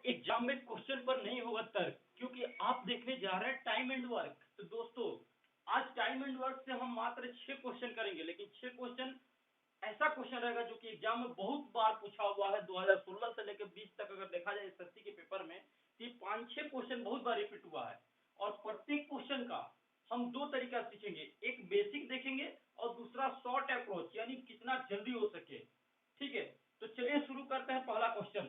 Exam में question पर नहीं होगा तर्क, क्योंकि आप देखने जा रहे हैं टाइम एंड वर्क। तो दोस्तों आज टाइम एंड वर्क से हम मात्र 6 क्वेश्चन करेंगे, लेकिन 6 क्वेश्चन ऐसा क्वेश्चन रहेगा जो कि एग्जाम में बहुत बार पूछा हुआ है। 2016 से लेकर 20 तक अगर देखा जाए एसएससी के पेपर में, तो 5-6 क्वेश्चन बहुत बार रिपीट हुआ है। और प्रत्येक क्वेश्चन का हम दो तरीका सीखेंगे, एक बेसिक देखेंगे और दूसरा शॉर्ट अप्रोच, यानी कितना जल्दी हो सके। ठीक है, तो चलिए शुरू करते हैं पहला क्वेश्चन।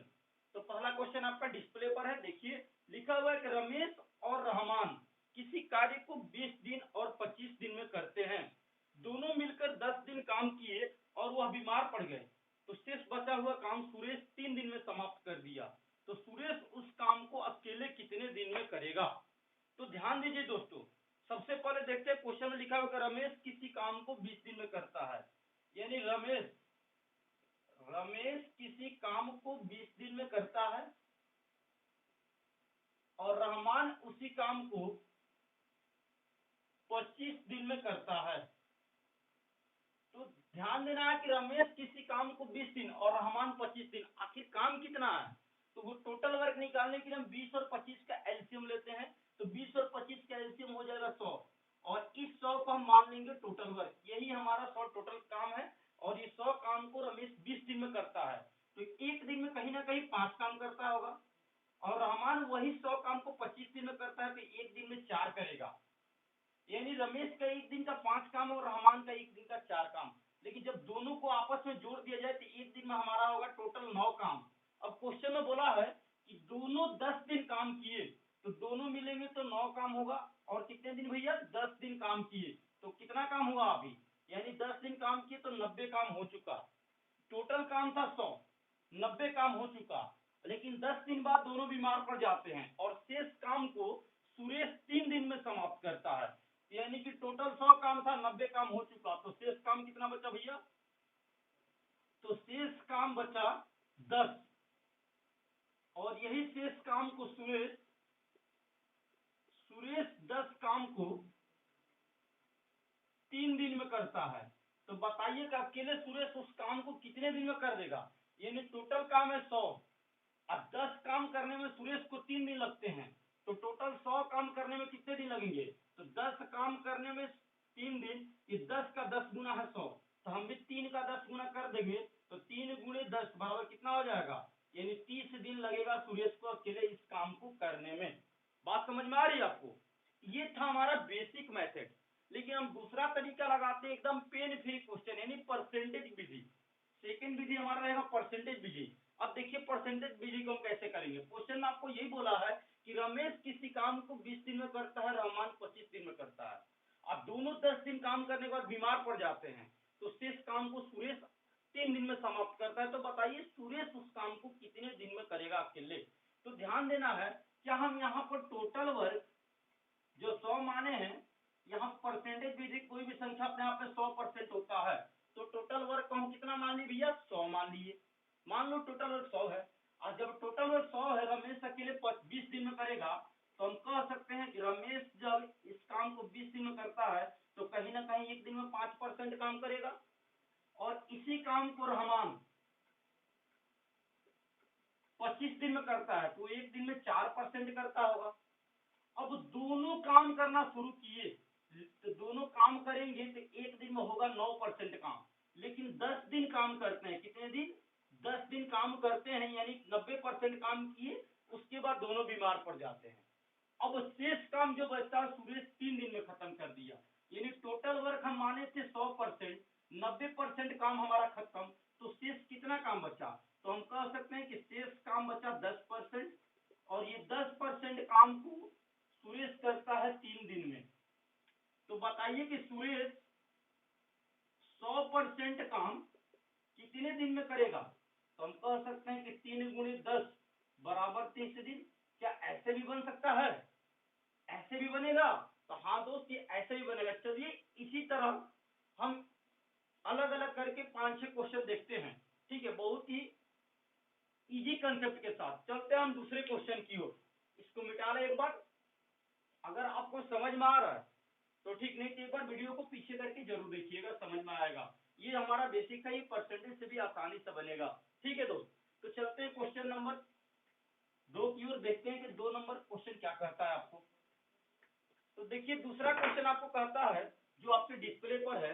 तो पहला क्वेश्चन आपका डिस्प्ले पर है, देखिए लिखा हुआ है कि रमेश और रहमान किसी कार्य को 20 दिन और 25 दिन में करते हैं। दोनों मिलकर 10 दिन काम किए और वह बीमार पड़ गए, तो शेष बचा हुआ काम सुरेश 3 दिन में समाप्त कर दिया। तो सुरेश उस काम को अकेले कितने दिन में करेगा? तो ध्यान दीजिए दोस्तों, सबसे पहले देखते हैं क्वेश्चन में लिखा हुआ है रमेश किसी काम को 20 दिन में करता है, यानी रमेश किसी काम को 20 दिन में करता है और रहमान उसी काम को 25 दिन में करता है। तो ध्यान देना है कि रमेश किसी काम को 20 दिन और रहमान 25 दिन, आखिर काम कितना है? तो वो टोटल वर्क निकालने के लिए हम 20 और 25 का एलसीएम लेते हैं। तो 20 और 25 का एलसीएम हो जाएगा 100, और इस 100 को हम मान लेंगे टोटल वर्क। यही हमारा 100 टोटल काम है, और ये 100 काम को रमेश 20 दिन में करता है। तो एक दिन में कहीं ना कहीं 5 काम करता होगा, और रहमान वही 100 काम को 25 दिन में करता है, तो एक दिन में 4 करेगा। यानी रमेश का एक दिन का 5 काम और रहमान का एक दिन का 4 काम। लेकिन जब दोनों को आपस में जोड़ दिया जाए तो एक दिन में हमारा होगा टोटल 9 काम। अब क्वेश्चन में बोला है कि दोनों 10 दिन काम किए, तो दोनों मिलेंगे तो 9 काम होगा। और कितने दिन भैया? 10 दिन काम किए, तो कितना काम हुआ अभी? यानी 10 दिन काम किए तो 90 काम हो चुका। टोटल काम था 100, 90 काम हो चुका। लेकिन 10 दिन बाद दोनों बीमार पड़ जाते हैं और शेष काम को सुरेश 3 दिन में समाप्त करता है। यानी कि टोटल 100 काम था, 90 काम हो चुका, तो शेष काम कितना बचा भैया? तो शेष काम बचा 10, और यही शेष काम को सुरेश 10 काम को 3 दिन में करता है। तो बताइए कि अकेले सुरेश उस काम को कितने दिन में कर देगा? यानी टोटल काम है 100, अब 10 काम करने में सुरेश को 3 दिन लगते हैं, तो टोटल 100 काम करने में कितने दिन लगेंगे? तो 10 काम करने में 3 दिन, ये 10 का 10 गुना है 100, तो हम भी 3 का 10 गुना कर देंगे, तो 3 गुणे 10 बराबर कितना हो जाएगा? यानी 30 दिन लगेगा सुरेश को अकेले इस काम को करने में। बात समझ में आ रही है आपको? ये था हमारा बेसिक मेथड। लेकिन हम दूसरा तरीका लगाते हैं, एकदम पेन फ्री क्वेश्चन, यानी परसेंटेज विधि। सेकेंड विधि हमारा रहेगा परसेंटेज विधि। अब देखिए परसेंटेज विधि को हम कैसे करेंगे। क्वेश्चन में आपको यही बोला है कि रमेश किसी काम को 20 दिन में करता है, रहमान 25 दिन में करता है। अब दोनों 10 दिन काम करने के बाद बीमार पड़ जाते हैं, तो शेष काम को सुरेश 3 दिन में समाप्त करता है। तो बताइए सुरेश उस काम को कितने दिन में करेगा अकेले? तो ध्यान देना है, क्या हम यहाँ पर टोटल वर्क जो 100 माने हैं, यहाँ परसेंटेज विधि कोई भी संख्या अपने आप में 100% होता है, तो टोटल वर्क को हम कितना मान लिए भैया? 100 मान लिए। मान लो टोटल वर्क 100 है, और जब टोटल वर्क 100 है, रमेश अकेले 20 दिन में करेगा, तो हम कह सकते हैं कि रमेश जब इस काम को 20 दिन में करता है, तो कहीं ना कहीं एक दिन में 5% काम करेगा। और इसी काम को रहमान 25 दिन में करता है, तो एक दिन में 4% करता होगा। अब दोनों काम करना शुरू किए, तो दोनों काम करेंगे तो एक दिन में होगा 9% काम। लेकिन 10 दिन काम करते हैं, कितने दिन? 10 दिन काम करते हैं, यानी 90% काम किए, उसके बाद दोनों बीमार पड़ जाते हैं। अब शेष काम जो बचता है सुरेश 3 दिन में खत्म कर दिया। यानी टोटल वर्क हम माने थे 100%, 90% काम हमारा खत्म, तो शेष कितना काम बचा? तो हम कह सकते हैं कि शेष काम बचा 10%, और ये 10% काम को सुरेश करता है 3 दिन में। तो बताइए कि सुरेश 100% काम कितने दिन में करेगा? तो हम कह सकते हैं कि 3 गुणे 10 बराबर 30 दिन। क्या ऐसे भी बन सकता है? ऐसे भी बनेगा? तो हाँ दोस्त, ये ऐसे भी बनेगा। चलिए इसी तरह हम अलग अलग करके 5-6 क्वेश्चन देखते हैं। ठीक है, बहुत ही इजी कंसेप्ट के साथ चलते हैं हम दूसरे क्वेश्चन की ओर। इसको मिटा लें एक बार, अगर आपको समझ में आ रहा है तो ठीक, नहीं तो एक बार वीडियो को पीछे करके जरूर देखिएगा, समझ में आएगा। ये हमारा बेसिक है, ये परसेंटेज से भी आसानी से बनेगा। ठीक है दोस्त, तो चलते हैं क्वेश्चन नंबर 2 देखते हैं कि 2 नंबर क्वेश्चन क्या कहता है आपको। तो देखिए दूसरा क्वेश्चन आपको कहता है जो आपके डिस्प्ले पर है,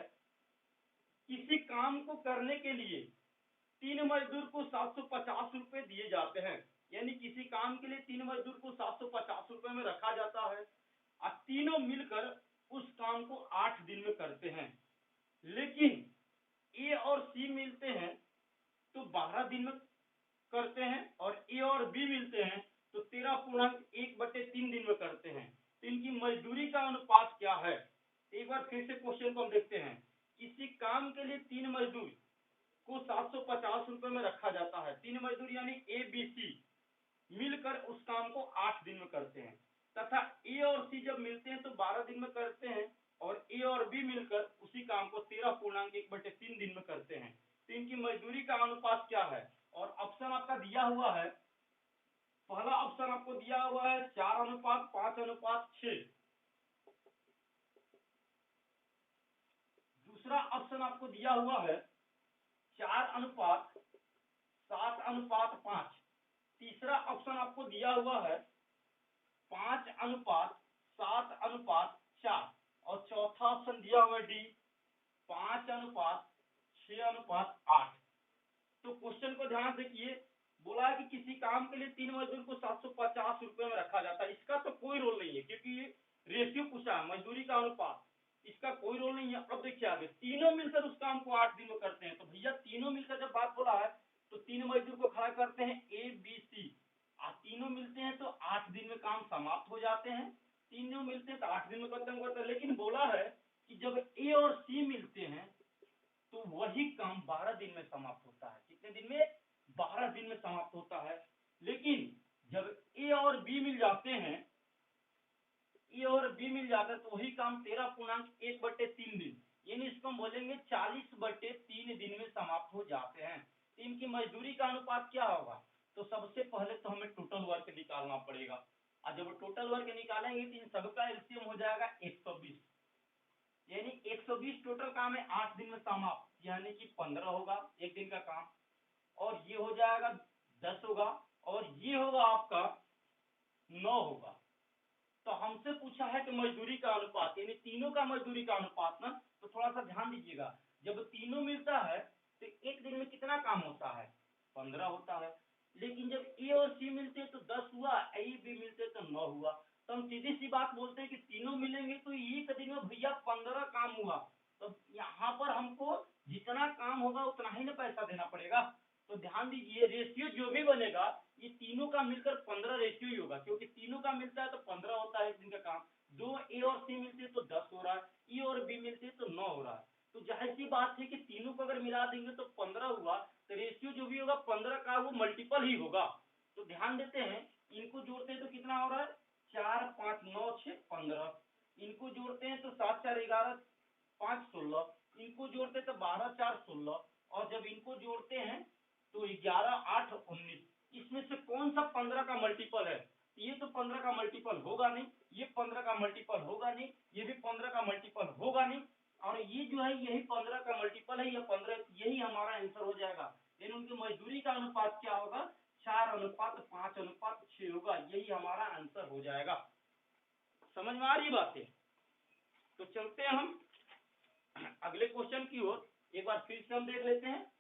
किसी काम को करने के लिए 3 मजदूर को 750 रुपए दिए जाते हैं। यानी किसी काम के लिए 3 मजदूर को 750 रुपए में रखा जाता है और तीनों मिलकर उस काम को 8 दिन में करते हैं। लेकिन ए और सी मिलते हैं तो 12 दिन में करते हैं और ए और बी मिलते हैं तो 13.1/3 दिन में करते हैं। तो इनकी मजदूरी का अनुपात क्या है? एक बार फिर से क्वेश्चन को हम देखते हैं। किसी काम के लिए 3 मजदूर को 750 रुपए में रखा जाता है। 3 मजदूर यानी ए बी सी मिलकर उस काम को 8 दिन में करते हैं तथा ए और सी जब मिलते हैं तो 12 दिन में करते हैं और ए और बी मिलकर उसी काम को 13.1/3 दिन में करते हैं। तो इनकी मजदूरी का अनुपात क्या है? और ऑप्शन आपका दिया हुआ है, पहला ऑप्शन आपको दिया हुआ है 4:5:6। दूसरा ऑप्शन आपको दिया हुआ है 4:7:5। तीसरा ऑप्शन आपको दिया हुआ है 5:7:4 और चौथा ऑप्शन दिया हुआ है डी 5:6:8। तो क्वेश्चन को ध्यान से देखिए, बोला है कि किसी काम के लिए 3 मजदूर को 750 रुपए में रखा जाता है। इसका तो कोई रोल नहीं है क्योंकि रेशियो पूछा है, मजदूरी का अनुपात, इसका कोई रोल नहीं है। अब देखिए आगे, तीनों मिलकर उस काम को 8 दिन में करते हैं। तो भैया तीनों मिलकर जब बात बोला है तो 3 मजदूर को खड़ा करते हैं ए बी सी, तीनों मिलते हैं तो 8 दिन में काम समाप्त हो जाते हैं। तीनों मिलते हैं तो 8 दिन में खत्म करते हैं। लेकिन बोला है कि जब ए और सी मिलते हैं तो वही काम 12 दिन में समाप्त होता है। कितने दिन में? 12 दिन में समाप्त होता है। लेकिन जब ए और बी मिल जाते हैं, ए और बी मिल जाता है तो वही काम 13.1/3 दिन, यानी इसको हम बोलेंगे 40/3 दिन में समाप्त हो जाते हैं। तो इनकी मजदूरी का अनुपात क्या होगा? तो सबसे पहले तो हमें टोटल वर्क निकालना पड़ेगा और जब टोटल वर्क निकालेंगे तो इन सबका एलसीएम हो जाएगा 120, यानी 120 टोटल काम है 8 दिन में समाप्त, यानी कि 15 होगा एक दिन का काम, और ये हो जाएगा 10 होगा और ये होगा आपका 9 होगा। तो हमसे पूछा है कि मजदूरी का अनुपात, यानी तीनों का मजदूरी का अनुपात ना, तो थोड़ा सा ध्यान दीजिएगा। जब तीनों मिलता है तो एक दिन में कितना काम होता है? 15 होता है। लेकिन जब ए और सी मिलते हैं तो 10 हुआ, ए बी मिलते तो 9 हुआ। तो हम सीधी सी बात बोलते हैं कि तीनों मिलेंगे तो एक दिन में भैया 15 काम हुआ। तो यहाँ पर हमको जितना काम होगा उतना ही ना पैसा देना पड़ेगा। तो ध्यान दीजिए, रेशियो जो भी बनेगा ये तीनों का मिलकर 15 रेशियो ही होगा, क्योंकि तीनों का मिलता है तो 15 होता है एक दिन का काम। दो ए और सी मिलते हैं तो 10 हो रहा है, ई और बी मिलते हैं तो 9 हो रहा है। तो जाहिर सी बात है कि तीनों को अगर मिला देंगे तो 15 हुआ, तो रेशियो जो भी होगा 15 का वो मल्टीपल ही होगा। तो ध्यान देते हैं, इनको जोड़ते हैं तो कितना हो रहा है? 4 5 9 6 15। इनको जोड़ते हैं तो 7 4 11 5 16। इनको जोड़ते हैं तो 12 4 16, और जब इनको जोड़ते हैं तो 11 8 19। इसमें से कौन सा 15 का मल्टीपल है? ये तो 15 का मल्टीपल होगा नहीं, ये 15 का मल्टीपल होगा नहीं, ये भी 15 का मल्टीपल होगा नहीं, और ये जो है यही 15 का मल्टीपल है, ये 15, यही हमारा आंसर हो जाएगा। लेकिन उनकी मजदूरी का अनुपात क्या होगा? 4:5:6 होगा, यही हमारा आंसर हो जाएगा। समझ में आ रही बातें? तो चलते हैं हम अगले क्वेश्चन की ओर। एक बार फिर से हम देख लेते हैं।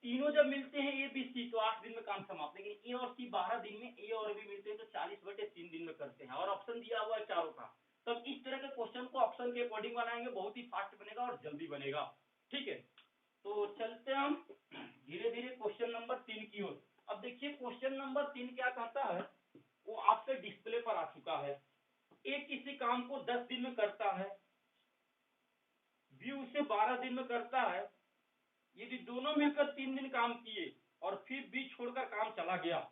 तीनों जब मिलते हैं ए बी सी तो 8 दिन में काम समाप्त, लेकिन ए और सी 12 दिन में, ए और बी मिलते हैं तो 40/3 दिन में करते हैं, और ऑप्शन दिया हुआ है चारों का। तब इस तरह के क्वेश्चन को ऑप्शन के अकॉर्डिंग बनाएंगे, बहुत ही फास्ट बनेगा और जल्दी बनेगा। ठीक है, तो चलते हैं हम धीरे धीरे क्वेश्चन नंबर 3 की ओर। अब देखिए क्वेश्चन नंबर 3 क्या कहता है, वो आपके डिस्प्ले पर आ चुका है। ए किसी काम को 10 दिन में करता है, बी उसे 12 दिन में करता है। यदि दोनों मिलकर 3 दिन काम किए और फिर बी छोड़कर काम चला गया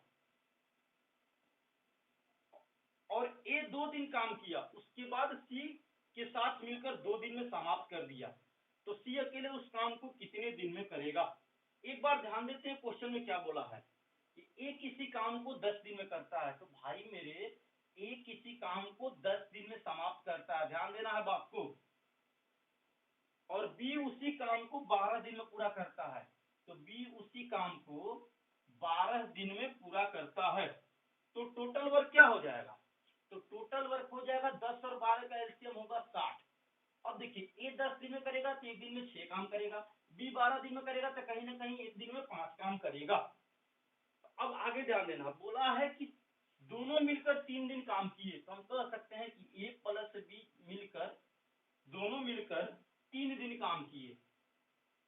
और ए 2 दिन काम किया, उसके बाद सी के साथ मिलकर 2 दिन में समाप्त कर दिया, तो सी अकेले उस काम को कितने दिन में करेगा? एक बार ध्यान देते हैं क्वेश्चन में क्या बोला है कि ए किसी काम को 10 दिन में करता है। तो भाई मेरे, ए किसी काम को 10 दिन में समाप्त करता है, ध्यान देना है बात को, और बी उसी काम को 12 दिन में पूरा करता है। तो बी उसी काम को 12 दिन में पूरा करता है। तो टोटल वर्क क्या हो जाएगा, तो टोटल वर्क हो जाएगा 10 और 12 का एलसीएम होगा 60। अब देखिए ए 10 दिन में करेगा तो एक दिन में 6 काम करेगा, बी 12 दिन में करेगा तो कहीं ना कहीं एक दिन में 5 काम करेगा। अब आगे ध्यान देना, बोला है कि दोनों मिलकर 3 दिन काम किए, तो हम कह सकते हैं कि ए प्लस बी मिलकर, दोनों मिलकर 3 दिन काम किए।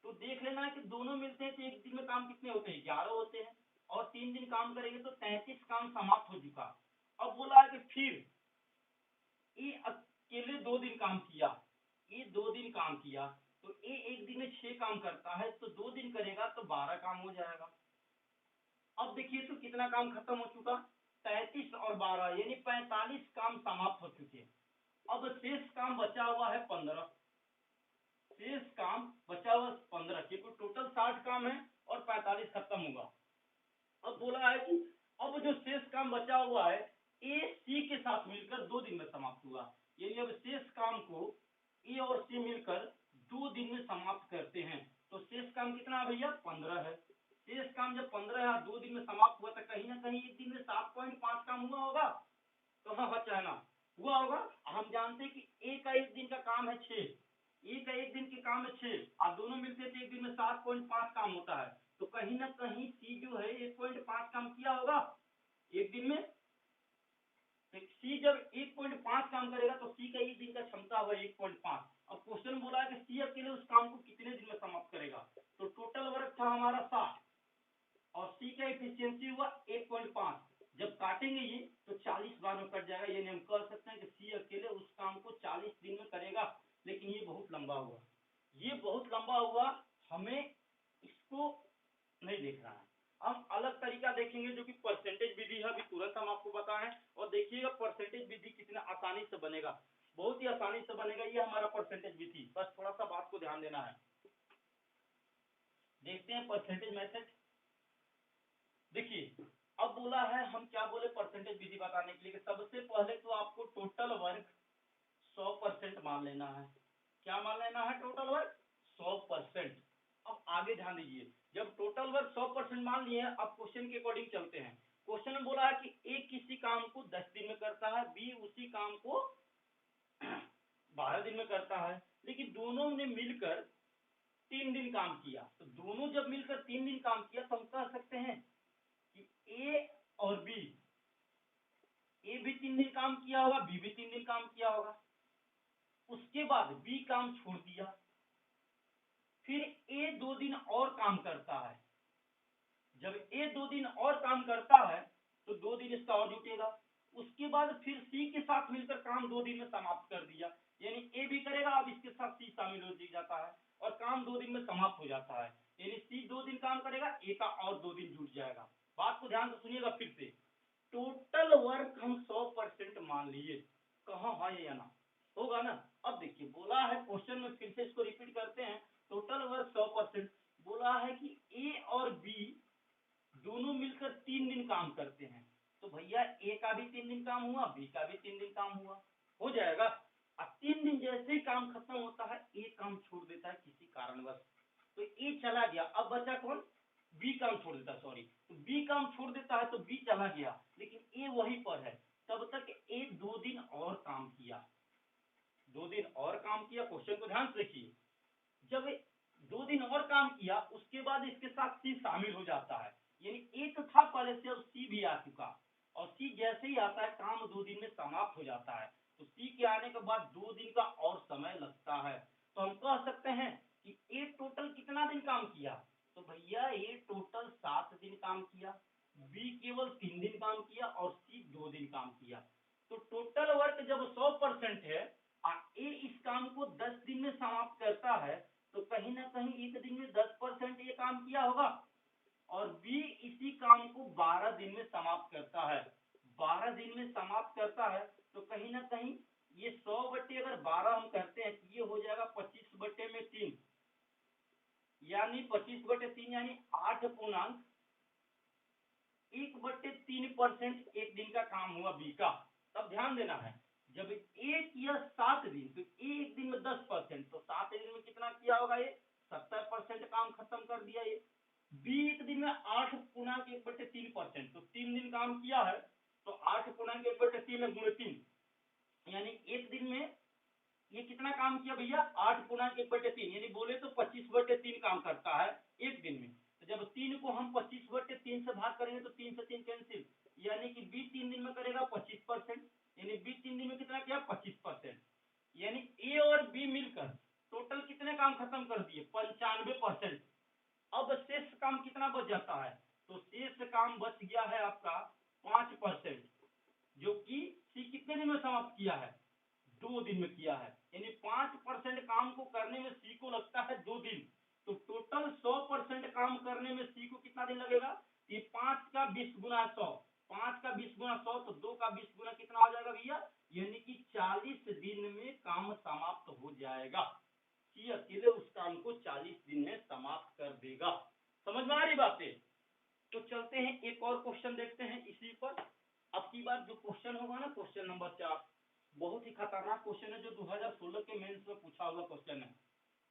तो देख लेना है कि दोनों मिलते हैं तो एक दिन में काम कितने होते हैं, 11 होते हैं, और 3 दिन काम करेंगे तो 33 काम समाप्त हो चुका। अब बोला है कि फिर ए अकेले 2 दिन काम किया, ए 2 दिन काम किया, तो ए एक दिन में 6 काम करता है, तो 2 दिन करेगा तो 12 काम हो जाएगा। अब देखिए तो कितना काम खत्म हो चुका, 33 और 12 यानी 45 काम समाप्त हो चुके। अब शेष काम बचा हुआ है 15, शेष काम बचा हुआ 15, क्योंकि टोटल 60 काम है और 45 खत्म हुआ। अब बोला है कि अब जो शेष काम बचा हुआ है ए सी के साथ मिलकर 2 दिन में समाप्त हुआ, यानी अब शेष काम को ए और सी मिलकर 2 दिन में समाप्त करते हैं। तो शेष काम कितना है भैया, 15 है। शेष काम जब 15 है 2 दिन में समाप्त हुआ तो कहीं ना कहीं एक दिन में 7.5 काम हुआ होगा। तो हाँ बच्चा है ना, हुआ होगा। हम जानते हैं कि ए का एक दिन का काम है 6, ए का एक दिन के काम है 6, आप दोनों मिलते थे एक दिन में 7.5 काम होता है, तो कहीं ना कहीं सी जो है 1.5 काम किया होगा एक दिन में। तो सी जब 1.5 काम करेगा तो सी का एक दिन का क्षमता हुआ 1.5। अब क्वेश्चन बोला है कि सी अकेले उस काम को कितने दिन में समाप्त करेगा, तो टोटल वर्क था हमारा 60 और सी का एफिशिएंसी हुआ 1.5। जब काटेंगे ये तो 40 बार में कट जाएगा, यानी हम कह सकते हैं कि सी अकेले उस काम को 40 दिन में करेगा। लेकिन ये बहुत लंबा हुआ, ये बहुत लंबा हुआ, हमें इसको नहीं देखना है। हम अलग तरीका देखेंगे जो कि परसेंटेज विधि है, अभी तुरंत हम आपको बताएं। और देखिएगा परसेंटेज विधि कितना आसानी से बनेगा, बहुत ही आसानी से बनेगा ये हमारा परसेंटेज विधि। बस थोड़ा सा बात को ध्यान देना है। देखते हैं परसेंटेज मेथड। देखिए अब बोला है, हम क्या बोले परसेंटेज विधि बताने के लिए, सबसे पहले तो आपको टोटल वर्क 100% मान लेना है। क्या मान लेना है, टोटल वर्क 100%। अब आगे ध्यान दीजिए, जब टोटल वर्क 100% मान लिए, अब क्वेश्चन के अकॉर्डिंग चलते हैं। क्वेश्चन में बोला है कि ए किसी काम को 10 दिन में करता है, बी उसी काम को 12 दिन में करता है, लेकिन दोनों ने मिलकर 3 दिन काम किया। तो दोनों जब मिलकर 3 दिन काम किया तो हम कह सकते हैं कि ए और बी, ए भी 3 दिन काम किया होगा, बी भी 3 दिन काम किया होगा। उसके बाद बी काम छोड़ दिया, फिर ए 2 दिन और काम करता है। जब ए 2 दिन और काम करता है तो 2 दिन इसका और जुटेगा। उसके बाद फिर सी के साथ मिलकर काम 2 दिन में समाप्त कर दिया, यानी ए भी करेगा, अब इसके साथ सी शामिल हो जाता है और काम 2 दिन में समाप्त हो जाता है। यानी सी 2 दिन काम करेगा, ए का और 2 दिन जुट जाएगा। बात को ध्यान से सुनिएगा फिर से, टोटल वर्क हम 100% मान लिए, कहा हाँ ये ना होगा ना। अब देखिए बोला है क्वेश्चन में, फिर से इसको रिपीट करते हैं। टोटल वर्क 100%, बोला है कि ए और बी दोनों मिलकर 3 दिन काम करते हैं, तो भैया ए का भी 3 दिन काम हुआ, बी का भी 3 दिन काम हुआ, हो जाएगा। अब 3 दिन जैसे ही काम खत्म होता है ए काम छोड़ देता है किसी कारणवश, तो ए चला गया, अब बचा कौन, बी काम छोड़ देता है, सॉरी, तो बी काम छोड़ देता है तो बी चला गया, लेकिन ए वहीं पर है। तब तक ए 2 दिन और काम किया, 2 दिन और काम किया। क्वेश्चन को ध्यान से देखिए, जब 2 दिन और काम किया उसके बाद इसके साथ सी शामिल हो जाता है, यानी ए तो था पहले से, अब सी भी आ चुका, और सी जैसे ही आता है काम 2 दिन में समाप्त हो जाता है। तो सी के आने के बाद 2 दिन का और समय लगता है, तो हम कह सकते हैं कि ए टोटल कितना दिन काम किया, तो भैया ए टोटल 7 दिन काम किया, बी केवल 3 दिन काम किया और सी 2 दिन काम किया। तो टोटल वर्क जब 100% है, ए इस काम को 10 दिन में समाप्त करता है, तो कहीं ना कहीं एक दिन में 10% ये काम किया होगा, और बी इसी काम को 12 दिन में समाप्त करता है, 12 दिन में समाप्त करता है, तो कहीं ना कहीं ये 100/12 हम करते हैं, ये हो जाएगा 25/3, यानी 25/3 यानी 8.1/3% एक दिन का काम हुआ बी का। तब ध्यान देना है, जब ए किया 7 दिन तो ए एक दिन में 10%, तो 7 दिन में कितना किया होगा, ये 70% काम खत्म कर दिया। ये बी एक दिन में 8.1/3%, तो 3 दिन काम किया है तो 8 × 1/3 गुणे 3, यानी एक दिन में ये कितना काम किया भैया? 8 × 1/3, यानी बोले तो 25/3 काम करता है एक दिन में। तो जब 3 को हम 25/3 से भाग करेंगे तो 3 से 3 कैंसिल, यानी कि बी 3 दिन में करेगा 25%, यानी बी 3 दिन में कितना किया? 25%, यानी ए और बी मिलकर टोटल कितने काम खत्म कर दिए? 95%। अब शेष काम कितना बच जाता है? तो शेष काम बच गया है आपका 5%, जो कि सी कितने दिन में समाप्त किया है? 2 दिन में किया है, यानी 5% काम को करने में सी को लगता है 2 दिन। तो टोटल 100% काम करने में सी को कितना दिन लगेगा? ये 5 का 20 गुना 100, 5 का 20 गुना 100, तो 2 का 20 गुना कितना हो जाएगा भैया? यानी कि 40 दिन में काम समाप्त हो जाएगा। सी अकेले उस काम को 40 दिन में समाप्त कर देगा। समझ में आ रही बातें? तो चलते हैं एक और क्वेश्चन देखते हैं इसी पर। अब की बार जो क्वेश्चन होगा ना, क्वेश्चन नंबर 4, बहुत ही खतरनाक क्वेश्चन है, जो 2016 के मेंस में पूछा हुआ क्वेश्चन है।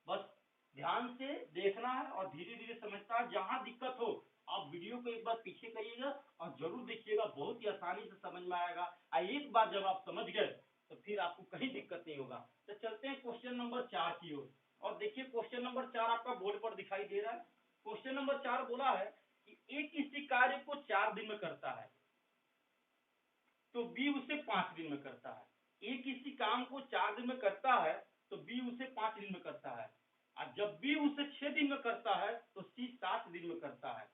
बस ध्यान से देखना है और धीरे धीरे समझता है। जहां दिक्कत हो आप वीडियो को एक बार पीछे करिएगा और जरूर देखिएगा, बहुत ही आसानी से समझ में आएगा। एक बार जब आप समझ गए तो फिर आपको कहीं दिक्कत नहीं होगा। तो चलते हैं क्वेश्चन नंबर 4 की ओर, और देखिए क्वेश्चन नंबर 4 आपका बोर्ड पर दिखाई दे रहा है। क्वेश्चन नंबर 4 बोला है कि ए किसी कार्य को 4 दिन में करता है तो बी उसे 5 दिन में करता है। ए किसी काम को 4 दिन में करता है तो बी उसे 5 दिन में करता है, और जब बी उसे 6 दिन में करता है तो सी 7 दिन में करता है।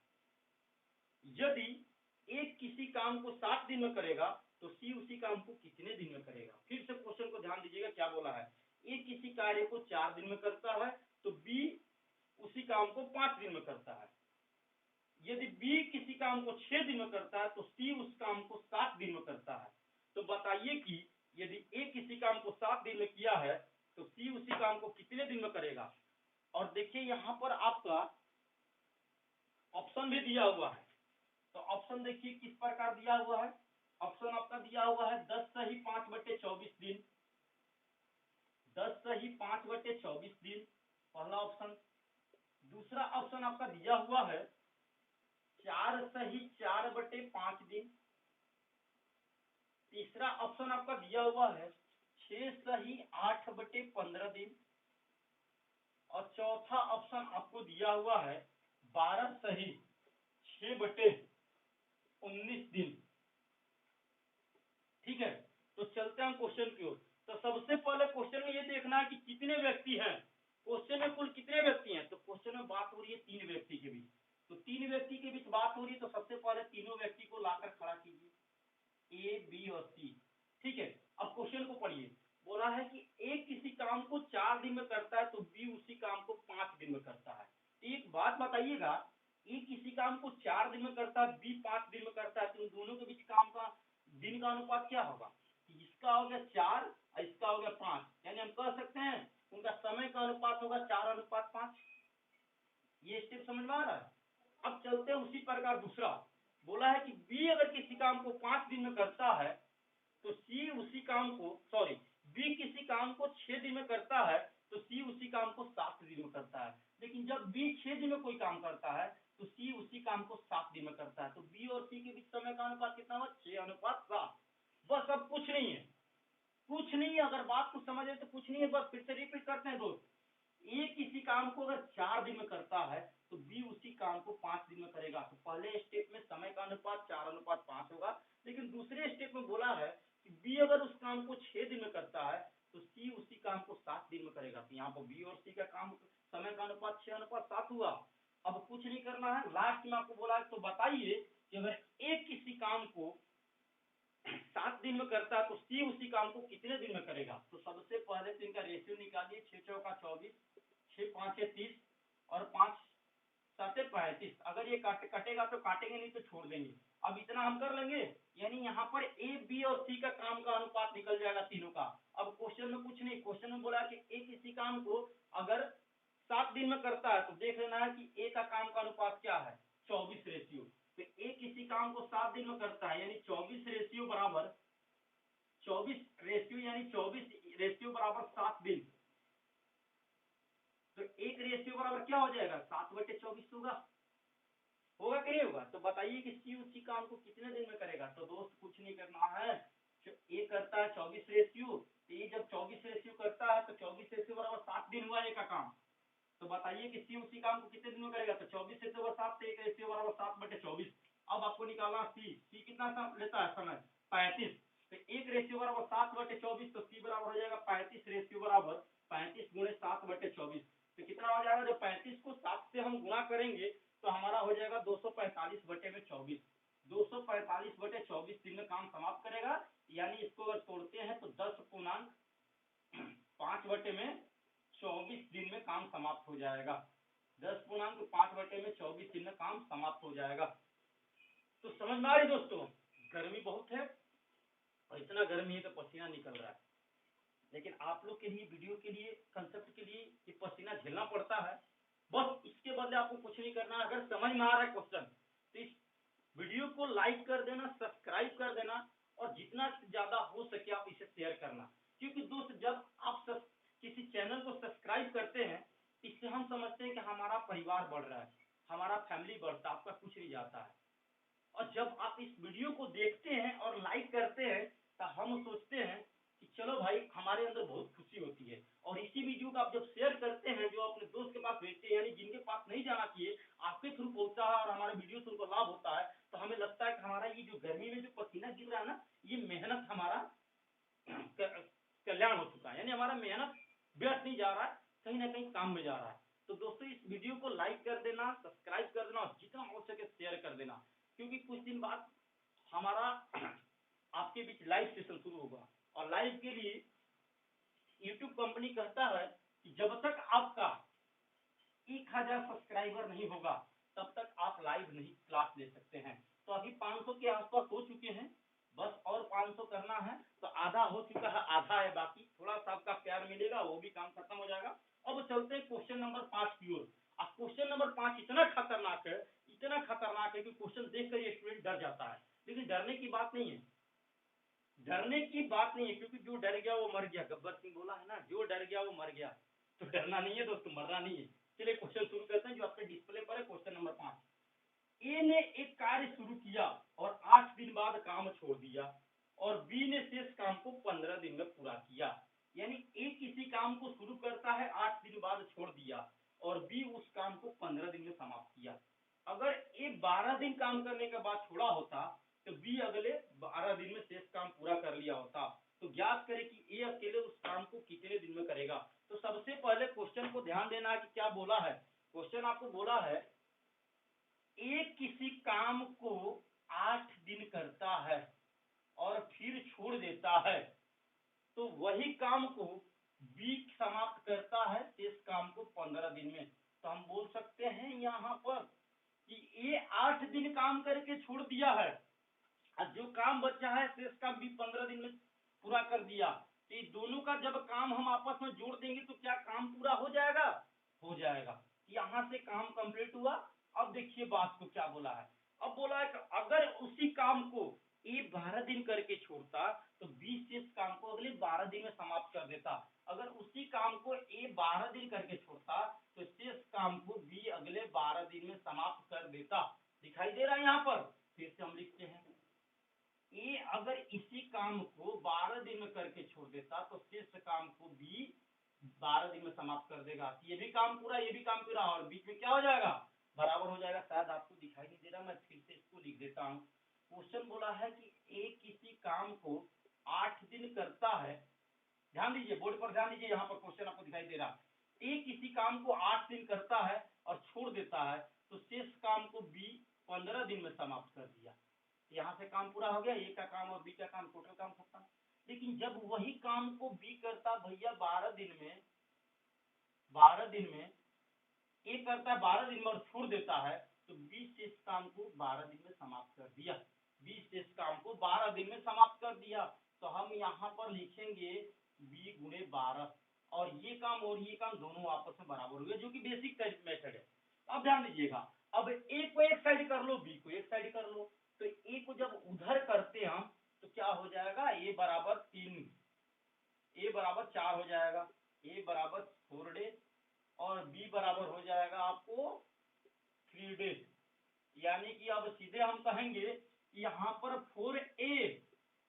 यदि ए किसी काम को 7 दिन में करेगा तो सी उसी काम को कितने दिन में करेगा? फिर से क्वेश्चन को ध्यान दीजिएगा, क्या बोला है? ए किसी कार्य को 4 दिन में करता है तो बी उसी काम को 5 दिन में करता है। यदि बी किसी काम को 6 दिन में करता है तो सी उस काम को 7 दिन में करता है। तो बताइए कि यदि ए किसी काम को 7 दिन में किया है तो सी उसी काम को कितने दिन में करेगा? और देखिए यहाँ पर आपका ऑप्शन भी दिया हुआ है। तो ऑप्शन देखिए किस प्रकार दिया हुआ है। ऑप्शन आपका दिया हुआ है 10 सही 5/24 दिन, 10 सही 5/24 दिन, पहला ऑप्शन। दूसरा ऑप्शन आपका दिया हुआ है 4 सही 4/5 दिन। तीसरा ऑप्शन आपका दिया हुआ है 6 सही 8/15 दिन। और चौथा ऑप्शन आपको दिया हुआ है 12 सही 6/19 दिन। ठीक है, तो चलते हैं क्वेश्चन की ओर। तो सबसे पहले क्वेश्चन में ये देखना है कि कितने व्यक्ति हैं। क्वेश्चन में कुल कितने व्यक्ति हैं? तो क्वेश्चन में बात हो रही है 3 व्यक्ति के बीच। तो 3 व्यक्ति के बीच बात हो रही है, तो सबसे पहले तीनों व्यक्ति को लाकर खड़ा कीजिए, ए बी और सी। ठीक है, अब क्वेश्चन को पढ़िए। बोला है कि ए किसी काम को 4 दिन में करता है तो बी उसी काम को 5 दिन में करता है। एक बात बताइएगा, ए किसी काम को 4 दिन में करता है, बी 5 दिन में करता है, तो उन दोनों के बीच काम का दिन का अनुपात क्या होगा? इसका हो गया 4 और इसका हो गया 5, यानी हम कह सकते हैं उनका समय का अनुपात होगा 4:5। ये स्टेप समझ में आ रहा है? अब चलते हैं उसी प्रकार दूसरा। बोला है कि बी अगर किसी काम को 5 दिन में करता है तो सी उसी काम को, सॉरी, बी किसी काम को 6 दिन में करता है तो सी उसी काम को 7 दिन में करता है। लेकिन जब बी 6 दिन में कोई काम करता है तो सी उसी काम को 7 दिन में करता है। तो बी और सी के बीच समय का अनुपात कितना हुआ? 6:7। बस अब कुछ नहीं है, कुछ नहीं है। अगर बात को समझे तो कुछ नहीं है, बस फिर से रिपीट करते हैं दोस्त। ए किसी काम को अगर 4 दिन में करता है तो बी उसी काम को 5 दिन में करेगा। तो पहले स्टेप में समय का अनुपात 4:5 होगा, लेकिन दूसरे स्टेप में बोला है कि बी अगर उस काम को 6 दिन में करता है तो सी उसी काम को 7 दिन में करेगा। तो यहाँ पर बी और सी का काम समय का अनुपात 6:7 हुआ। अब कुछ नहीं करना है, लास्ट में आपको बोला है तो बताइए कि अगर ए किसी काम को 7 दिन में करता है तो सी उसी काम को कितने दिन में करेगा? तो सबसे पहले तो इनका रेशियो निकालिए, 6 चौका 24, 6 5 30 और 5 7 35। अगर ये कटेगा तो काटेंगे, नहीं तो छोड़ देंगे। अब इतना हम कर लेंगे, यानी यहाँ पर ए बी और सी का काम का अनुपात निकल जाएगा तीनों का। अब क्वेश्चन में कुछ नहीं, क्वेश्चन में बोला कि ए किसी काम को अगर 7 दिन में करता है तो देख लेना है कि ए का काम का अनुपात क्या है, 24 रेशियो। तो ए किसी काम को 7 दिन में करता है, यानी 24 रेशियो बराबर 24 रेशियो, यानी 24 रेशियो बराबर 7 दिन। तो एक रेशियो बराबर क्या हो जाएगा? 7/24 होगा। होगा कि नहीं होगा? तो बताइए कि सी उसी काम को कितने दिन में करेगा? तो दोस्त कुछ नहीं करना है, ए करता है 24 रेशियो, तो ये जब 24 रेशियो करता है तो 24 रेशियो बराबर 7 दिन हुआ ए का काम। तो बताइए कि सी उसी काम को कितने दिन में करेगा? तो 24 रेशियो बराबर 7 से 1 रेशियो बराबर 7/24। अब आपको निकालना सी कितना लेता है समय? 35। तो 1 रेशियो बराबर 7/24, तो सी बराबर हो जाएगा 35 रेशियो बराबर 35 गुणे 7/24। तो कितना हो जाएगा? जब 35 को 7 से हम गुणा करेंगे तो हमारा हो जाएगा 245/24। 245/24 दिन में काम समाप्त करेगा। यानी इसको अगर तोड़ते हैं तो 10.5/24 दिन में काम समाप्त हो जाएगा। 10.5/24 दिन में काम समाप्त हो जाएगा। तो समझ में आ रही दोस्तों? गर्मी बहुत है और इतना गर्मी है तो पसीना निकल रहा है, लेकिन आप लोग के लिए, वीडियो के लिए, कंसेप्ट के लिए ये पसीना झेलना पड़ता है। बस इसके बदले आपको कुछ नहीं करना। अगर समझ में आ रहा है क्वेश्चन तो इस वीडियो को लाइक कर देना, सब्सक्राइब कर देना और जितना ज्यादा हो सके आप इसे शेयर करना। क्योंकि दोस्त जब आप किसी चैनल को सब्सक्राइब करते हैं इससे हम समझते हैं कि हमारा परिवार बढ़ रहा है, हमारा फैमिली बढ़ता है, आपका कुछ नहीं जाता है। और जब आप इस वीडियो को देखते हैं और लाइक करते हैं तो हम सोचते हैं कि चलो भाई, हमारे अंदर बहुत खुशी होती है। और इसी वीडियो को आप जब शेयर करते हैं, जो अपने दोस्त के पास भेजते हैं, यानी जिनके पास नहीं जाना चाहिए, आपके थ्रू पहुंचता है और हमारे वीडियो से उनको लाभ होता है, तो हमें लगता है कि हमारा ये जो गर्मी में जो पसीना गिर रहा है ना, ये मेहनत हमारा कल्याण हो चुका है, यानी हमारा मेहनत व्यर्थ नहीं जा रहा है, कहीं ना कहीं काम में जा रहा है। तो दोस्तों इस वीडियो को लाइक कर देना, सब्सक्राइब कर देना और जितना हो सके शेयर कर देना, क्योंकि कुछ दिन बाद हमारा आपके बीच लाइव सेशन शुरू होगा। और लाइव के लिए यूट्यूब कंपनी कहता है कि जब तक आपका 1000 सब्सक्राइबर नहीं होगा तब तक आप लाइव नहीं क्लास ले सकते हैं। तो अभी 500 के आसपास हो चुके हैं, बस और 500 करना है। तो आधा हो चुका है, आधा है बाकी, थोड़ा सा आपका प्यार मिलेगा, वो भी काम खत्म हो जाएगा। अब चलते हैं क्वेश्चन नंबर 5 की ओर। अब क्वेश्चन नंबर 5 इतना खतरनाक है, इतना खतरनाक है कि क्वेश्चन देखकर ये स्टूडेंट डर जाता है। लेकिन डरने की बात नहीं है, डरने की बात नहीं है, क्योंकि जो डर गया वो मर गया। गब्बर सिंह बोला है ना, जो डर गया वो मर गया। तो डरना नहीं है दोस्तों, मरना नहीं है। चलिए क्वेश्चन शुरू करते हैं जो आपके डिस्प्ले पर है। Question number 5। ए ने एक कार्य शुरू किया और 8 दिन बाद काम छोड़ दिया और बी ने शेष काम को 15 दिन में पूरा किया। यानी ए किसी काम को शुरू करता है, 8 दिन बाद छोड़ दिया और बी उस काम को 15 दिन में समाप्त किया। अगर ए 12 दिन काम करने के बाद छोड़ा होता तो बी अगले 12 दिन में शेष काम पूरा कर लिया होता। तो ज्ञात करें कि ए अकेले उस काम को कितने दिन में करेगा। तो सबसे पहले क्वेश्चन को ध्यान देना है कि क्या बोला है। क्वेश्चन आपको बोला है ए किसी काम को 8 दिन करता है और फिर छोड़ देता है, तो वही काम को बी समाप्त करता है शेष काम को 15 दिन में। तो हम बोल सकते हैं यहाँ पर कि ए 8 दिन काम करके छोड़ दिया है और जो काम बचा है शेष काम भी 15 दिन में पूरा कर दिया। तो ये दोनों का जब काम हम आपस में जोड़ देंगे तो क्या काम पूरा हो जाएगा? हो जाएगा। यहाँ से काम कंप्लीट हुआ। अब देखिए बात को क्या बोला है। अब बोला है कि अगर उसी काम को ए 12 दिन करके छोड़ता तो बी शेष काम को अगले 12 दिन में समाप्त कर देता। अगर उसी काम को ए 12 दिन करके छोड़ता तो शेष काम को बी अगले 12 दिन में समाप्त कर देता। दिखाई दे रहा है यहाँ पर? फिर से हम लिखते हैं, ए अगर इसी काम को 12 दिन में करके छोड़ देता तो शेष काम को बी 12 दिन में समाप्त कर देगा। ये भी काम पूरा, ये भी काम पूरा, और बीच में क्या हो जाएगा? बराबर हो जाएगा। शायद आपको दिखाई नहीं दे रहा, मैं फिर से इसको लिख देता हूँ। क्वेश्चन बोला है कि ए किसी काम को 8 दिन करता है। ध्यान दीजिए, बोर्ड पर ध्यान दीजिए, यहाँ पर क्वेश्चन आपको दिखाई दे रहा। ए किसी काम को 8 दिन करता है और छोड़ देता है, तो शेष काम को बी 15 दिन में समाप्त कर दिया। यहाँ से काम पूरा हो गया, ए का काम और बी का काम, टोटल काम खत्म। लेकिन जब वही काम को बी करता भैया 12 दिन में, 12 दिन में ए करता है 12 दिन में और छोड़ देता है, तो बी शेष काम को 12 दिन में समाप्त कर दिया। बी शेष काम को 12 दिन में समाप्त कर दिया। तो हम यहाँ पर लिखेंगे बी गुणे 12, और ये काम दोनों आपस में बराबर हुए, जो कि बेसिक मेथड है। अब ध्यान दीजिएगा, अब ए को एक साइड कर लो, बी को एक साइड कर लो। तो ए को जब उधर करते हम तो क्या हो जाएगा? ए बराबर 3, ए बराबर 4 हो जाएगा, ए बराबर 4 डेज और बी बराबर हो जाएगा आपको 3 डेज। यानी कि अब सीधे हम कहेंगे कि यहाँ पर 4a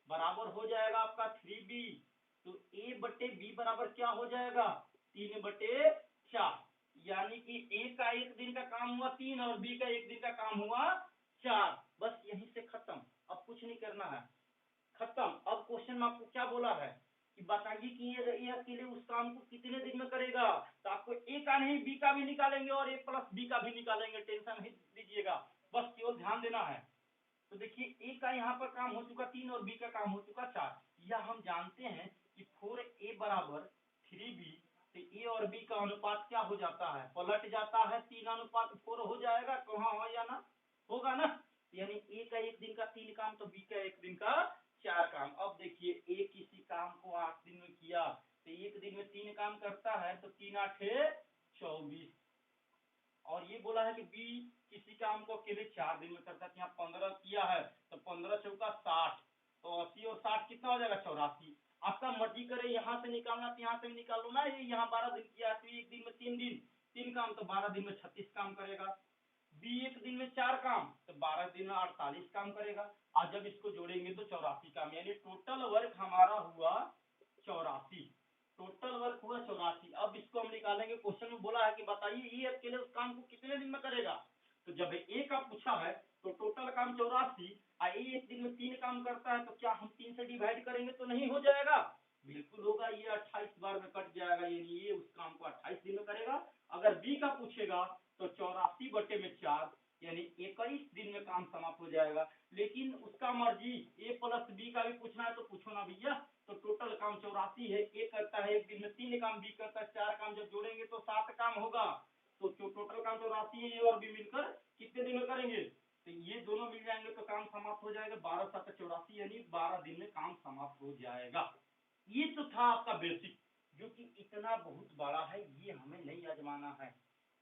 बराबर हो जाएगा आपका 3b। तो a बटे b बराबर क्या हो जाएगा 3/4। यानी कि a का एक दिन का काम हुआ 3 और b का एक दिन का काम हुआ 4। बस यहीं से खत्म, अब कुछ नहीं करना है, खत्म। अब क्वेश्चन में आपको क्या बोला है कि बताइए कि ये अकेले उस काम को कितने दिन में करेगा। तो आपको ए का नहीं बी का भी निकालेंगे और ए प्लस बी का भी निकालेंगे, टेंशन नहीं लीजिएगा, बस केवल ध्यान देना है। तो देखिए ए का यहाँ पर काम हो चुका 3 और बी का काम हो चुका 4। यह हम जानते हैं कि 4a बराबर 3b। तो ए और बी का अनुपात क्या हो जाता है, पलट जाता है, 3:4 हो जाएगा। कहाँ हो या ना होगा ना। यानी ए का एक दिन का 3 काम तो बी का एक दिन का 4 काम। अब देखिए ए किसी काम को 8 दिन में किया तो एक दिन में 3 काम करता है तो 3×8 = 24। और ये बोला है कि बी किसी काम को अकेले 4 दिन में करता है, यहाँ 15 किया है तो 15×4 = 60। तो 80 और 60 कितना हो जाएगा 84। आपका मर्जी करे यहाँ से निकालना तो यहाँ से भी निकाल लो ना। ये यहाँ 12 दिन किया तो एक दिन में 3 काम तो 12 दिन में 36 काम करेगा। बी एक दिन में 4 काम तो 12 दिन में 48 काम करेगा। आज जब इसको जोड़ेंगे तो 84 काम, यानी टोटल वर्क हमारा हुआ 84। टोटल वर्क हुआ 84। अब इसको हम निकालेंगे, क्वेश्चन में बोला है कि बताइए ये अकेले उस काम को कितने दिन में करेगा। तो जब ए का पूछा है तो टोटल काम 84 और ए एक दिन में 3 काम करता है तो क्या हम 3 से डिवाइड करेंगे तो नहीं हो जाएगा, बिल्कुल होगा। ये 28 बार में कट जाएगा, यानी ये उस काम को 28 दिन में करेगा। अगर बी का पूछेगा तो 84/4 यानी 21 दिन में काम समाप्त हो जाएगा। लेकिन उसका मर्जी, ए प्लस बी का भी पूछना है तो पूछो ना भैया। तो टोटल काम 84 है, ए करता है एक दिन में 3 काम, बी करता है 4 काम, जब जोड़ेंगे तो 7 काम होगा। तो टोटल काम 84 है, ए और बी मिलकर कितने दिन में करेंगे। तो ये दोनों मिल जाएंगे तो काम समाप्त हो जाएगा 12×7 = 84, यानी 12 दिन में काम समाप्त हो जाएगा। ये तो था आपका बेसिक, जो कि इतना बहुत बड़ा है, ये हमें नहीं आजमाना है।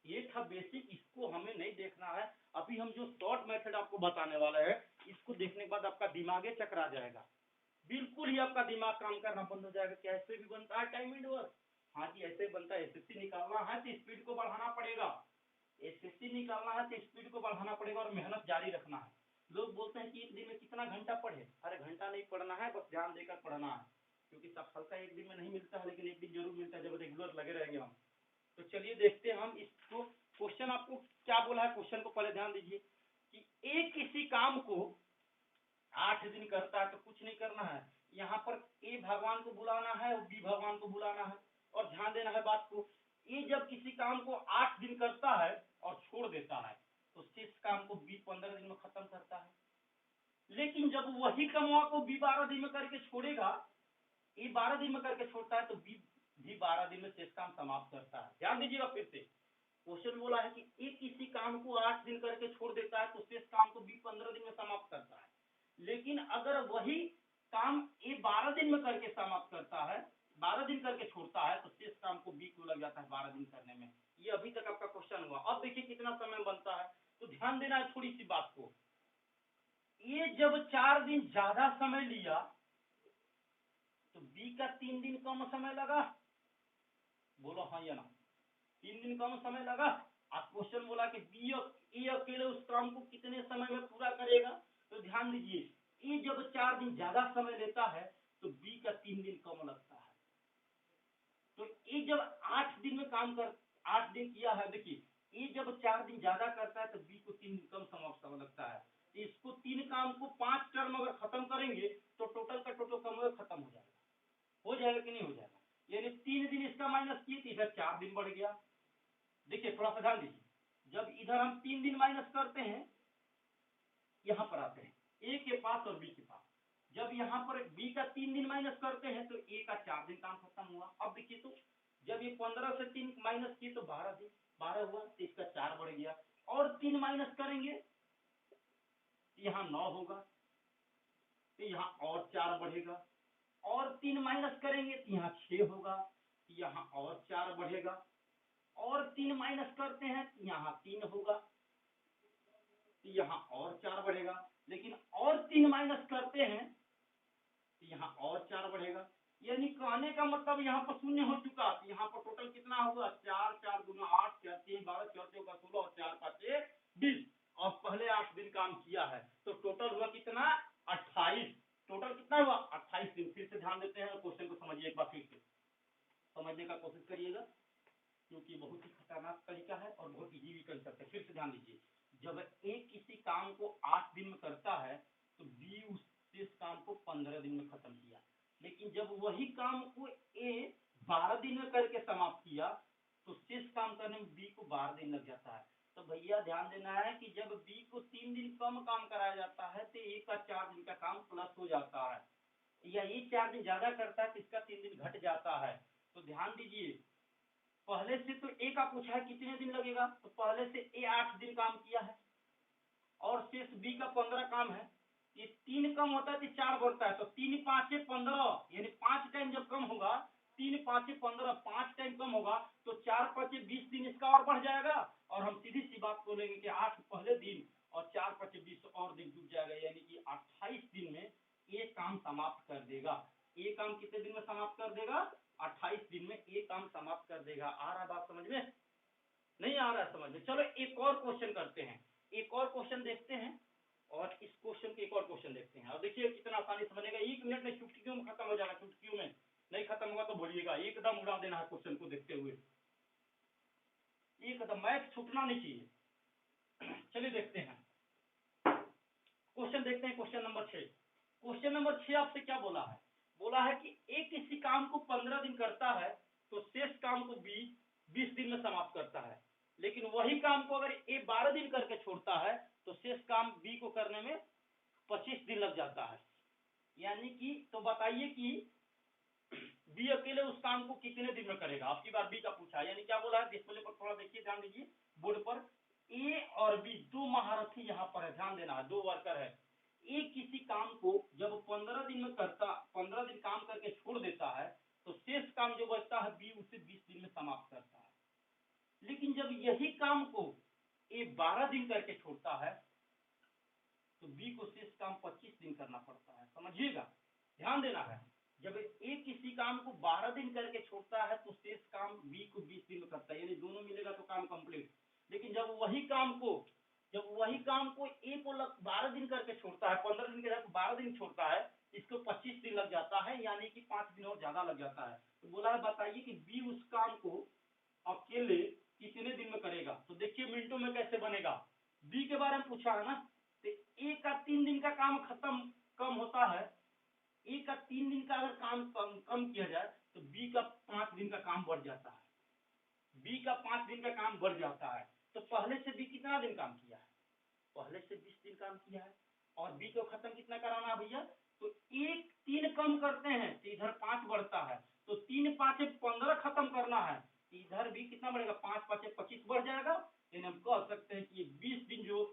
ये था बेसिक, इसको हमें नहीं देखना है। अभी हम जो शॉर्ट मेथड आपको बताने वाला है, इसको देखने के बाद आपका दिमागे चकरा जाएगा, बिल्कुल ही आपका दिमाग काम करना बंद हो जाएगा। कैसे भी बनता है टाइम एंड वर्क, हाँ जी ऐसे बनता है। एसएससी निकालना है तो स्पीड को बढ़ाना पड़ेगा, एसएससी निकालना है तो स्पीड को बढ़ाना पड़ेगा और मेहनत जारी रखना है। लोग बोलते हैं कि एक दिन में कितना घंटा पढ़े, अरे घंटा नहीं पढ़ना है, बस ध्यान देकर पढ़ना है। क्योंकि सफलता एक दिन में नहीं मिलता है, लेकिन एक दिन जरूर मिलता है जब रेगुलर लगे रहेंगे हम। तो चलिए देखते हैं हम इसको। क्वेश्चन आपको क्या बोला है, क्वेश्चन को पहले ध्यान दीजिए कि ए किसी काम को 8 दिन करता है तो कुछ नहीं करना है। यहाँ पर ए भगवान को बुलाना है और बी भगवान को बुलाना है। और ध्यान देना है बात को, ए जब किसी काम को 8 दिन करता है और छोड़ देता है तो शेष काम को बी 15 दिन में खत्म करता है। लेकिन जब वही कमवा को बी 12 दिन में करके छोड़ेगा, ए 12 दिन में करके छोड़ता है तो बी भी 12 दिन में शेष काम समाप्त करता है। ध्यान दीजिएगा फिर से, क्वेश्चन बोला है कि ए किसी काम को 8 दिन करके छोड़ देता है तो शेष काम को बी 15 दिन में समाप्त करता है। लेकिन अगर वही काम ए 12 दिन में करके समाप्त करता है, 12 दिन करके छोड़ता है तो शेष काम को बी को लग जाता है 12 दिन करने में। ये अभी तक आपका क्वेश्चन हुआ। अब देखिए कितना समय बनता है, तो ध्यान देना है थोड़ी सी बात को। ये जब 4 दिन ज्यादा समय लिया तो बी का 3 दिन कम समय लगा, बोलो हाँ या ना। 3 दिन कम समय लगा। आप क्वेश्चन बोला कि बी ए अकेले उस काम को कितने समय में पूरा करेगा। तो ध्यान दीजिए, ए जब 4 दिन ज्यादा समय लेता है तो बी का 3 दिन कम लगता है। तो ए जब 8 दिन में काम कर 8 दिन किया है, देखिए ए जब 4 दिन ज्यादा करता है तो बी को 3 दिन कम समय लगता है। इसको 3 काम को 5 टर्म अगर खत्म करेंगे तो टोटल का टोटल समय खत्म हो जाएगा। हो जाएगा कि नहीं हो जाएगा, यानी 3 दिन इसका माइनस किए तो इधर 4 दिन बढ़ गया। देखिए थोड़ा सा ध्यान दीजिए, जब इधर हम 3 दिन माइनस करते हैं, यहां पर आते हैं ए के पास और बी के पास, जब यहाँ पर बी का 3 दिन माइनस करते हैं तो ए का 4 दिन काम खत्म हुआ। अब देखिए तो जब ये 15 से 3 माइनस किए तो 12 दिन, 12 हुआ तो इसका 4 बढ़ गया। और 3 माइनस करेंगे यहाँ 9 होगा, तो यहाँ और 4 बढ़ेगा। और 3 माइनस करेंगे तो यहाँ 6 होगा, यहाँ और 4 बढ़ेगा। और 3 माइनस करते हैं तो यहाँ 3 होगा, तो यहाँ और 4 बढ़ेगा। लेकिन और 3 माइनस करते हैं तो यहाँ और 4 बढ़ेगा। यानी कहने का मतलब यहाँ पर शून्य हो चुका, तो यहाँ पर टोटल कितना होगा 4, 4 दूना 8, 4 3 12, 4 चौका 16 और 4 5 20। और पहले 8 दिन काम किया है, तो टोटल हुआ कितना 28। टोटल कितना हुआ 28 दिन। फिर से ध्यान देते हैं, क्वेश्चन को समझिए एक बार, फिर से समझने का कोशिश करिएगा, क्योंकि बहुत ही खतरनाक तरीका है और बहुत इजी भी कर सकते हैं। फिर से ध्यान दीजिए, जब ए किसी काम को 8 दिन में करता है तो बी उस काम को 15 दिन में खत्म किया। लेकिन जब वही काम को ए 12 दिन में करके समाप्त किया तो शेष काम करने में बी को 12 दिन लग जाता है। तो भैया ध्यान देना है कि जब बी को 3 दिन कम काम कराया जाता है तो ए का 4 दिन का काम प्लस हो जाता है, या ये 4 दिन ज्यादा करता है तो इसका 3 दिन घट जाता है। तो ध्यान दीजिए, पहले से तो ए का पूछा है कितने दिन लगेगा, तो पहले से ए 8 दिन काम किया है और शेष बी का 15 काम है। ये 3 कम होता है तो 4 बढ़ता है, तो 3 5 15, यानी 5 टाइम जब कम होगा, 3 5 15, 5 टाइम कम होगा तो 4 5 20 दिन इसका और बढ़ जाएगा, और हम सीधी सी बात बोलेंगे कि 8 पहले दिन और 4 5 20 और दिन जुड़ जाएगा, यानी कि 28 दिन में ये काम समाप्त कर देगा। ये काम कितने दिन में समाप्त कर देगा 28 दिन में ये काम समाप्त कर देगा। आ रहा बात समझ में? नहीं आ रहा है समझ में? चलो एक और क्वेश्चन करते हैं, एक और क्वेश्चन देखते हैं, और इस क्वेश्चन के एक और क्वेश्चन देखते हैं, और देखिए कितना आसानी से बनेगा। 1 मिनट में चुटकियों में खत्म हो जाएगा, चुटकियों में नहीं खत्म होगा तो बोलिएगा, एकदम उड़ा देना है क्वेश्चन को देखते हुए, एकदम मैथ छूटना नहीं चाहिए। चलिए देखते हैं, क्वेश्चन देखते हैं, क्वेश्चन नंबर 6। क्वेश्चन नंबर 6 आपसे क्या बोला है? बोला है कि ए किसी काम को 15 दिन करता है तो शेष काम को बी 20 दिन में समाप्त करता है, लेकिन वही काम को अगर ए 12 दिन करके छोड़ता है तो शेष काम बी को करने में 25 दिन लग जाता है। यानी कि तो बताइए कि बी अकेले उस काम को कितने दिन में करेगा। आपकी बार बी का पूछा है, यानी क्या बोला है, डिस्प्ले पर थोड़ा देखिए, ध्यान दीजिए बोर्ड पर। ए और बी दो महारथी यहाँ पर है, ध्यान देना है, दो वर्कर है। ए किसी काम को जब 15 दिन में करता, 15 दिन काम करके छोड़ देता है तो शेष काम जो बचता है बी उसे 20 दिन में समाप्त करता है। लेकिन जब यही काम को ए 12 दिन करके छोड़ता है तो बी को शेष काम 25 दिन करना पड़ता है। समझिएगा, ध्यान देना है। जब ए किसी काम को 12 दिन करके छोड़ता है तो शेष काम बी को 20 दिन में करता है, यानी दोनों मिलेगा तो काम कंप्लीट। लेकिन जब वही काम को ए को 12 दिन करके छोड़ता है, 15 दिन के जगह 12 दिन छोड़ता है, इसको 25 दिन लग जाता है, यानी कि 5 दिन और ज्यादा लग जाता है। तो बोला है बताइए कि बी उस काम को अकेले कितने दिन में करेगा। तो देखिए मिनटों में कैसे बनेगा, बी के बारे में पूछा है ना, तो ए का 3 दिन का काम खत्म कम होता है, ए का 3 दिन का अगर काम कम किया जाए तो बी का 5 दिन का काम बढ़ जाता है, बी का 5 दिन का काम बढ़ जाता है। तो पहले से बी कितना दिन काम किया है, पहले से 20 दिन काम किया है, और बी को खत्म कितना कराना है भैया, तो एक 3 कम करते हैं तो इधर 5 बढ़ता है, तो 3 5 15 खत्म करना है, इधर भी कितना बढ़ेगा 5 5 25 बढ़ जाएगा। यानी हम कह सकते हैं कि 20 दिन जो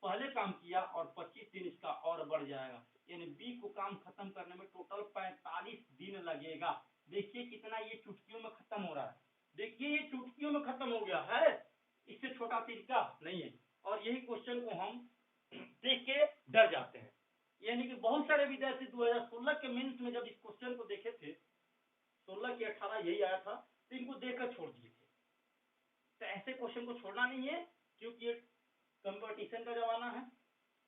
पहले काम किया और 25 दिन इसका और बढ़ जाएगा, यानी बी को काम खत्म करने में टोटल 45 दिन लगेगा। देखिए कितना ये चुटकियों में खत्म हो रहा है, देखिए ये चुटकियों में खत्म हो गया है, इससे छोटा तरीका नहीं है। और यही क्वेश्चन को हम देख के डर जाते हैं, यानी कि बहुत सारे विद्यार्थी 2016 के मेंस में जब इस क्वेश्चन को देखे थे, 16 की 18 यही आया था, तो इनको देखकर छोड़ दिए थे। तो ऐसे क्वेश्चन को छोड़ना नहीं है, क्योंकि ये कंपटीशन का जमाना है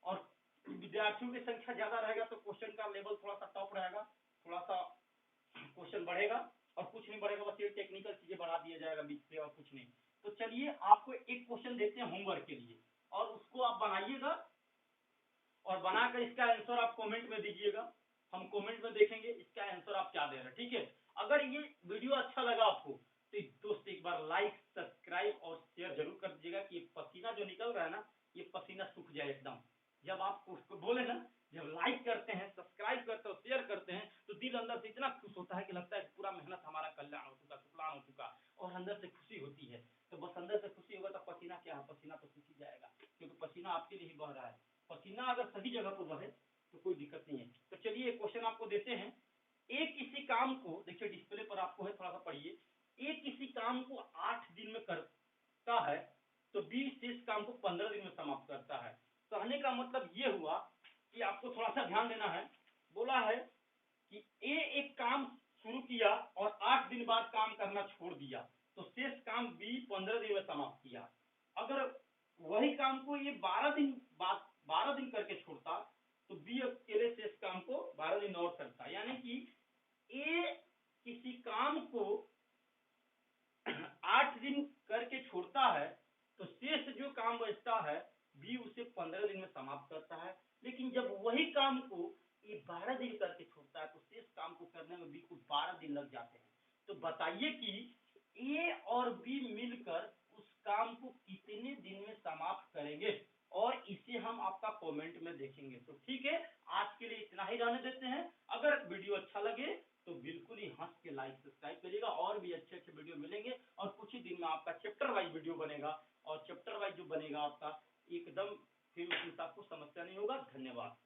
और विद्यार्थियों की संख्या ज्यादा रहेगा तो क्वेश्चन का लेवल थोड़ा सा टॉप रहेगा, थोड़ा सा क्वेश्चन बढ़ेगा, और कुछ नहीं बढ़ेगा, बस ये टेक्निकल चीजें बढ़ा दिया जाएगा बीच से और कुछ नहीं। तो चलिए आपको एक क्वेश्चन देते हैं होमवर्क के लिए, और उसको आप बनाइएगा, और बनाकर इसका आंसर आप कमेंट में दीजिएगा, हम कमेंट में देखेंगे इसका आंसर आप क्या दे रहे हैं, ठीक है। अगर ये वीडियो अच्छा लगा आपको तो दोस्त एक बार लाइक सब्सक्राइब और शेयर जरूर कर दीजिएगा, कि पसीना जो निकल रहा है ना, ये पसीना सूख जाए एकदम। जब आप उसको बोले ना, जब लाइक करते हैं, सब्सक्राइब करते हो, शेयर करते हैं, तो दिल अंदर से इतना खुश होता है कि लगता है कि पूरा मेहनत हमारा कल्याण हो चुका, सुफलान हो चुका, और अंदर से खुशी होती है। तो बस अंदर से खुशी होगा तो पसीना क्या है, पसीना तो सूख ही जाएगा, क्योंकि पसीना आपके लिए ही बह रहा है। पसीना अगर सही जगह पर बहे तो कोई दिक्कत नहीं है। तो चलिए क्वेश्चन आपको देते हैं, एक किसी काम को, देखिए डिस्प्ले पर आपको है, थोड़ा सा पढ़िए। एक किसी काम को 8 दिन में करता है तो बी शेष काम को 15 दिन में समाप्त करता है। कहने का मतलब ये हुआ कि आपको थोड़ा सा ध्यान देना है। बोला है कि ए एक काम शुरू किया और 8 दिन बाद काम करना छोड़ दिया, तो शेष काम बी 15 दिन में समाप्त किया। अगर वही काम को ये 12 दिन बाद 12 दिन करके छोड़ता तो बी अकेले शेष काम को 12 दिन और करता, यानी कि ए किसी काम को 8 दिन करके छोड़ता है तो शेष जो काम बचता है बी उसे 15 दिन में समाप्त करता है। लेकिन जब वही काम को ये 12 दिन करके छोड़ता है तो शेष काम को करने में बी को 12 दिन लग जाते हैं। तो बताइए कि ए और बी मिलकर उस काम को कितने दिन में समाप्त करेंगे, और इसे हम आपका कमेंट में देखेंगे। तो ठीक है, आज के लिए इतना ही रहने देते हैं। अगर वीडियो अच्छा लगे तो बिल्कुल ही हंस के लाइक सब्सक्राइब करिएगा, और भी अच्छे अच्छे वीडियो मिलेंगे और कुछ ही दिन में आपका चैप्टर वाइज वीडियो बनेगा, और चैप्टर वाइज जो बनेगा आपका एकदम फिर उसके आपको समस्या नहीं होगा। धन्यवाद।